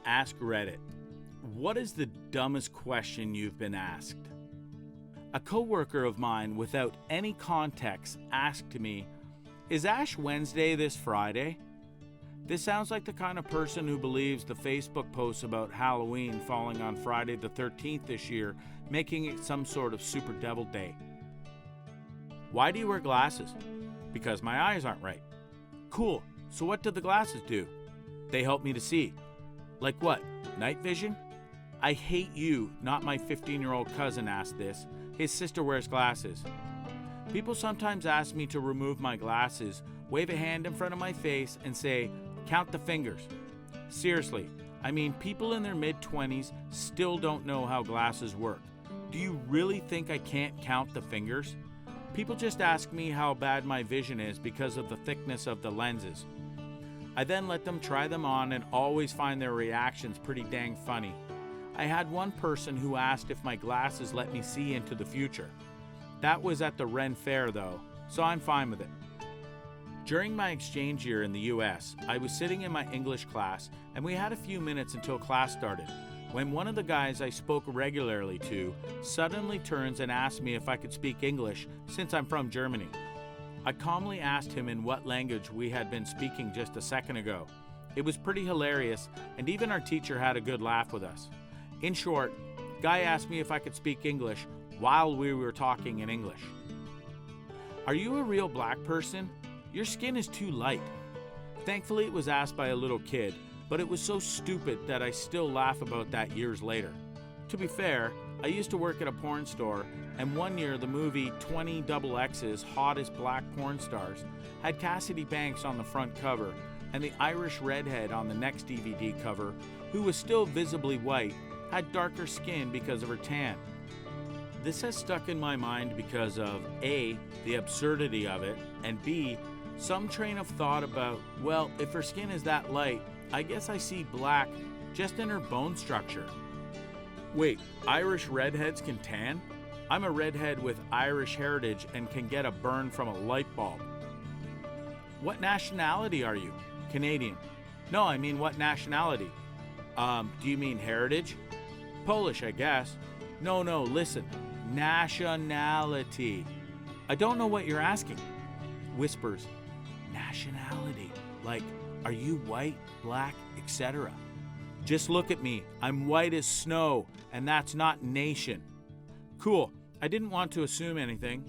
AskReddit. What is the dumbest question you've been asked? A coworker of mine, without any context, asked me, "Is Ash Wednesday this Friday?" This sounds like the kind of person who believes the Facebook posts about Halloween falling on Friday the 13th this year, making it some sort of super devil day. Why do you wear glasses? Because my eyes aren't right. Cool, so what do the glasses do? They help me to see. Like what? Night vision? I hate you, not my 15-year-old cousin asked this. His sister wears glasses. People sometimes ask me to remove my glasses, wave a hand in front of my face, and say, "Count the fingers." Seriously, I mean, people in their mid-20s still don't know how glasses work. Do you really think I can't count the fingers? People just ask me how bad my vision is because of the thickness of the lenses. I then let them try them on and always find their reactions pretty dang funny. I had one person who asked if my glasses let me see into the future. That was at the Ren Fair though, so I'm fine with it. During my exchange year in the US, I was sitting in my English class and we had a few minutes until class started, when one of the guys I spoke regularly to suddenly turns and asks me if I could speak English since I'm from Germany. I calmly asked him in what language we had been speaking just a second ago. It was pretty hilarious, and even our teacher had a good laugh with us. In short, guy asked me if I could speak English while we were talking in English. Are you a real black person? Your skin is too light. Thankfully, it was asked by a little kid, but it was so stupid that I still laugh about that years later. To be fair, I used to work at a porn store, and one year the movie 20XX's Hottest Black Porn Stars had Cassidy Banks on the front cover and the Irish redhead on the next DVD cover, who was still visibly white, had darker skin because of her tan. This has stuck in my mind because of A, the absurdity of it, and B, some train of thought about, well, if her skin is that light, I guess I see black just in her bone structure. Wait, Irish redheads can tan? I'm a redhead with Irish heritage and can get a burn from a light bulb. What nationality are you? Canadian. No, I mean what nationality? Do you mean heritage? Polish, I guess. No, listen. Nationality. I don't know what you're asking. Whispers. Nationality. Like, are you white, black, etc.? Just look at me. I'm white as snow, and that's not nation. Cool. I didn't want to assume anything.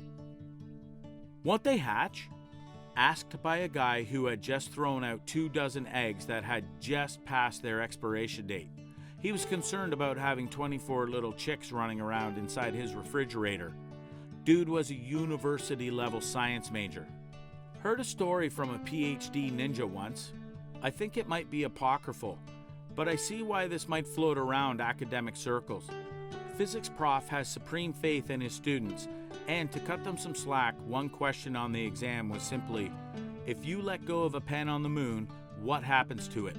Won't they hatch? Asked by a guy who had just thrown out 24 eggs that had just passed their expiration date. He was concerned about having 24 little chicks running around inside his refrigerator. Dude was a university-level science major. Heard a story from a PhD ninja once. I think it might be apocryphal, but I see why this might float around academic circles. Physics prof has supreme faith in his students, and to cut them some slack, one question on the exam was simply, if you let go of a pen on the moon, what happens to it?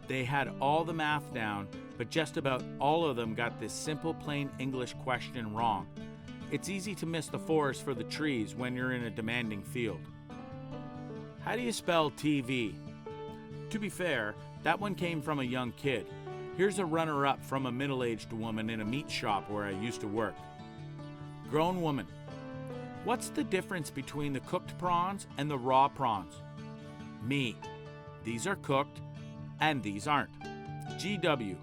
They had all the math down, but just about all of them got this simple plain English question wrong. It's easy to miss the forest for the trees when you're in a demanding field. How do you spell TV? To be fair, that one came from a young kid. Here's a runner-up from a middle-aged woman in a meat shop where I used to work. Grown woman. What's the difference between the cooked prawns and the raw prawns? Me. These are cooked, and these aren't. GW.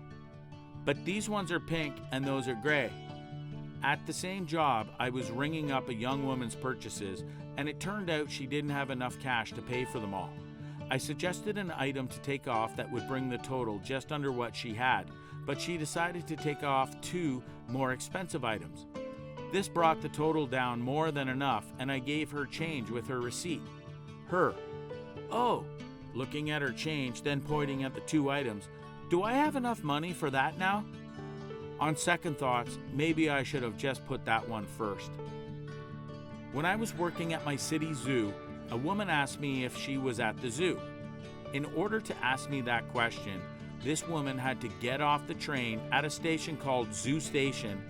But these ones are pink and those are gray. At the same job, I was ringing up a young woman's purchases, and it turned out she didn't have enough cash to pay for them all. I suggested an item to take off that would bring the total just under what she had, but she decided to take off 2 more expensive items. This brought the total down more than enough, and I gave her change with her receipt. Her. Oh, looking at her change, then pointing at the 2 items. Do I have enough money for that now? On second thoughts, maybe I should have just put that one first. When I was working at my city zoo, a woman asked me if she was at the zoo. In order to ask me that question, this woman had to get off the train at a station called Zoo Station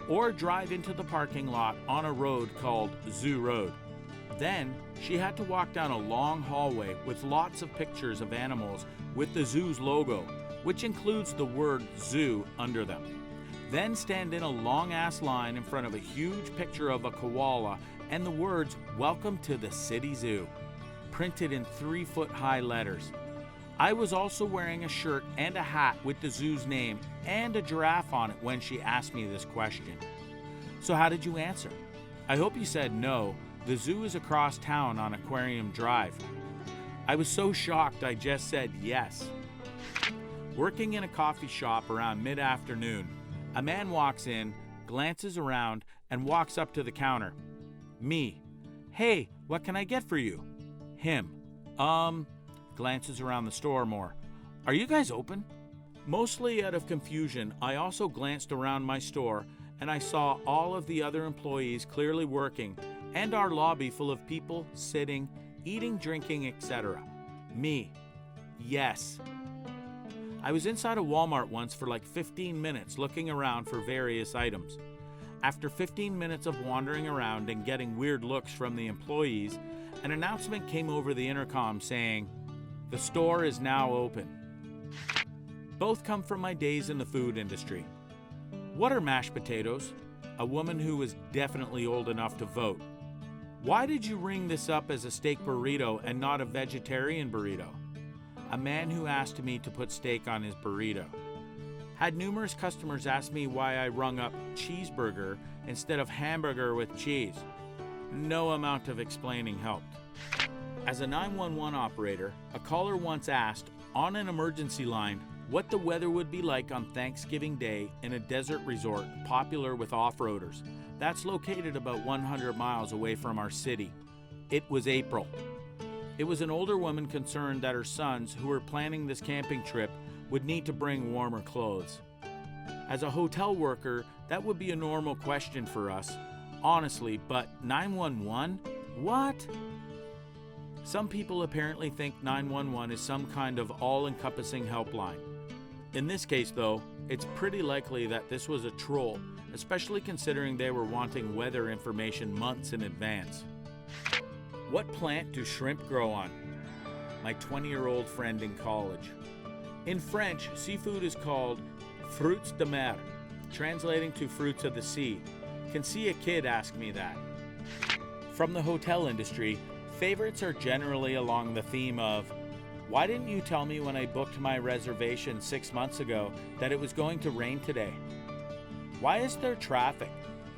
or drive into the parking lot on a road called Zoo Road. Then she had to walk down a long hallway with lots of pictures of animals with the zoo's logo, which includes the word zoo under them. Then stand in a long-ass line in front of a huge picture of a koala and the words, "Welcome to the City Zoo," printed in 3-foot-high letters. I was also wearing a shirt and a hat with the zoo's name and a giraffe on it when she asked me this question. So how did you answer? I hope you said no. The zoo is across town on Aquarium Drive. I was so shocked I just said yes. Working in a coffee shop around mid-afternoon, a man walks in, glances around, and walks up to the counter. Me. "Hey, what can I get for you?" Him. Glances around the store more. "Are you guys open?" Mostly out of confusion, I also glanced around my store and I saw all of the other employees clearly working and our lobby full of people sitting, eating, drinking, etc. Me. Yes. I was inside a Walmart once for like 15 minutes looking around for various items. After 15 minutes of wandering around and getting weird looks from the employees, an announcement came over the intercom saying, "The store is now open." Both come from my days in the food industry. What are mashed potatoes? A woman who was definitely old enough to vote. Why did you ring this up as a steak burrito and not a vegetarian burrito? A man who asked me to put steak on his burrito. Had numerous customers ask me why I rung up cheeseburger instead of hamburger with cheese. No amount of explaining helped. As a 911 operator, a caller once asked, on an emergency line, what the weather would be like on Thanksgiving Day in a desert resort popular with off-roaders. That's located about 100 miles away from our city. It was April. It was an older woman concerned that her sons, who were planning this camping trip, would need to bring warmer clothes. As a hotel worker, that would be a normal question for us, honestly, but 911? What? Some people apparently think 911 is some kind of all-encompassing helpline. In this case, though, it's pretty likely that this was a troll, especially considering they were wanting weather information months in advance. What plant do shrimp grow on? My 20-year-old friend in college. In French, seafood is called fruits de mer, translating to fruits of the sea. Can see a kid ask me that. From the hotel industry, favorites are generally along the theme of, why didn't you tell me when I booked my reservation 6 months ago that it was going to rain today? Why is there traffic?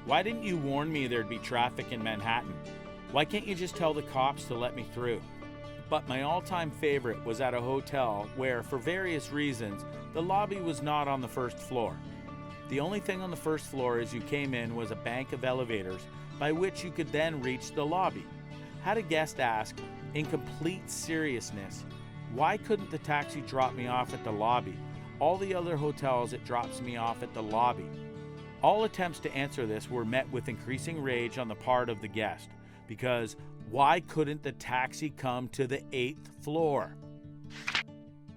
Why didn't you warn me there'd be traffic in Manhattan? Why can't you just tell the cops to let me through? But my all-time favorite was at a hotel where, for various reasons, the lobby was not on the first floor. The only thing on the first floor as you came in was a bank of elevators by which you could then reach the lobby. Had a guest ask, in complete seriousness, why couldn't the taxi drop me off at the lobby? All the other hotels it drops me off at the lobby. All attempts to answer this were met with increasing rage on the part of the guest, because why couldn't the taxi come to the 8th floor?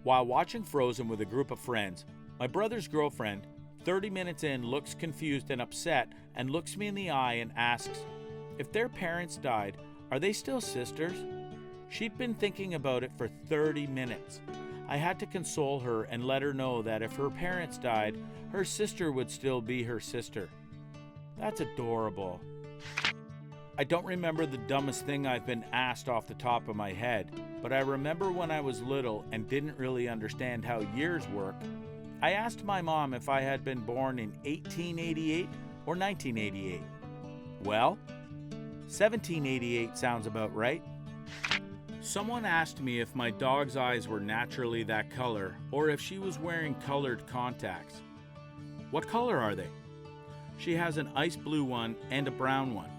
While watching Frozen with a group of friends, my brother's girlfriend, 30 minutes in, looks confused and upset and looks me in the eye and asks, if their parents died, are they still sisters? She'd been thinking about it for 30 minutes. I had to console her and let her know that if her parents died, her sister would still be her sister. That's adorable. I don't remember the dumbest thing I've been asked off the top of my head, but I remember when I was little and didn't really understand how years work. I asked my mom if I had been born in 1888 or 1988. Well, 1788 sounds about right. Someone asked me if my dog's eyes were naturally that color or if she was wearing colored contacts. What color are they? She has an ice blue one and a brown one,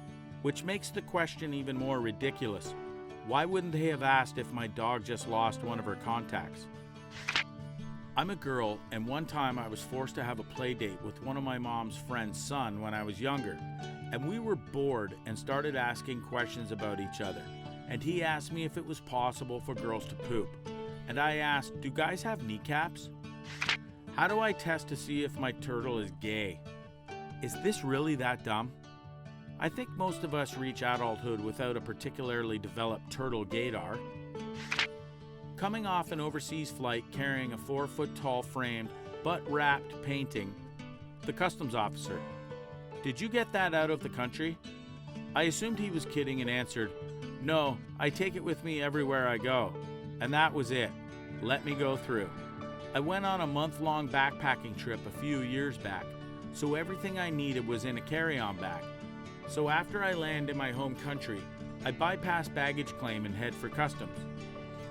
which makes the question even more ridiculous. Why wouldn't they have asked if my dog just lost one of her contacts? I'm a girl, and one time I was forced to have a play date with one of my mom's friend's son when I was younger, and we were bored and started asking questions about each other, and he asked me if it was possible for girls to poop, and I asked, do guys have kneecaps? How do I test to see if my turtle is gay? Is this really that dumb? I think most of us reach adulthood without a particularly developed turtle gaydar. Coming off an overseas flight carrying a 4-foot-tall framed but wrapped painting, the customs officer, "Did you get that out of the country?" I assumed he was kidding and answered, "No, I take it with me everywhere I go." And that was it. Let me go through. I went on a month-long backpacking trip a few years back, so everything I needed was in a carry-on bag. So after I land in my home country, I bypass baggage claim and head for customs.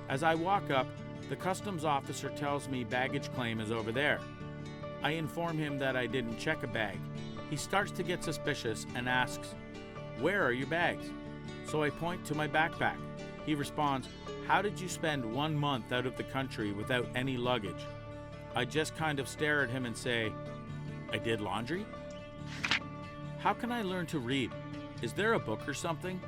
As I walk up, the customs officer tells me baggage claim is over there. I inform him that I didn't check a bag. He starts to get suspicious and asks, "Where are your bags?" So I point to my backpack. He responds, "How did you spend 1 month out of the country without any luggage?" I just kind of stare at him and say, "I did laundry?" How can I learn to read? Is there a book or something?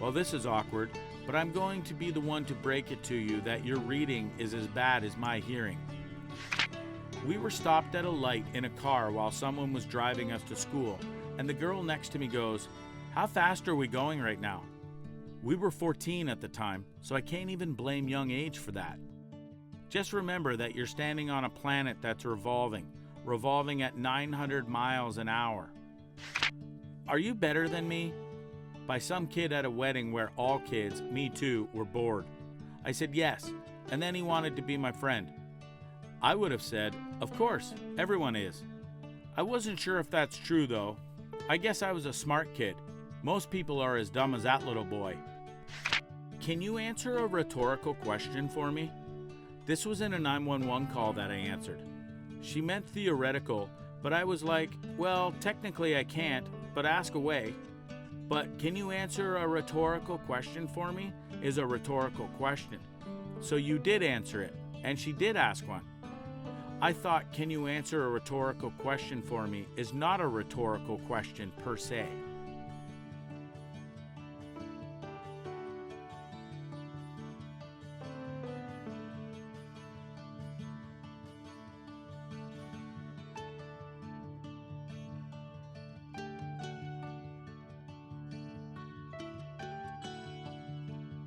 Well, this is awkward, but I'm going to be the one to break it to you that your reading is as bad as my hearing. We were stopped at a light in a car while someone was driving us to school, and the girl next to me goes, "How fast are we going right now?" We were 14 at the time, so I can't even blame young age for that. Just remember that you're standing on a planet that's revolving at 900 miles an hour. Are you better than me? By some kid at a wedding where all kids, me too, were bored. I said yes, and then he wanted to be my friend. I would have said, of course, everyone is. I wasn't sure if that's true though. I guess I was a smart kid. Most people are as dumb as that little boy. Can you answer a rhetorical question for me? This was in a 911 call that I answered. She meant theoretical, but I was like, well, technically I can't, but ask away. But can you answer a rhetorical question for me is a rhetorical question. So you did answer it, and she did ask one. I thought, can you answer a rhetorical question for me is not a rhetorical question per se.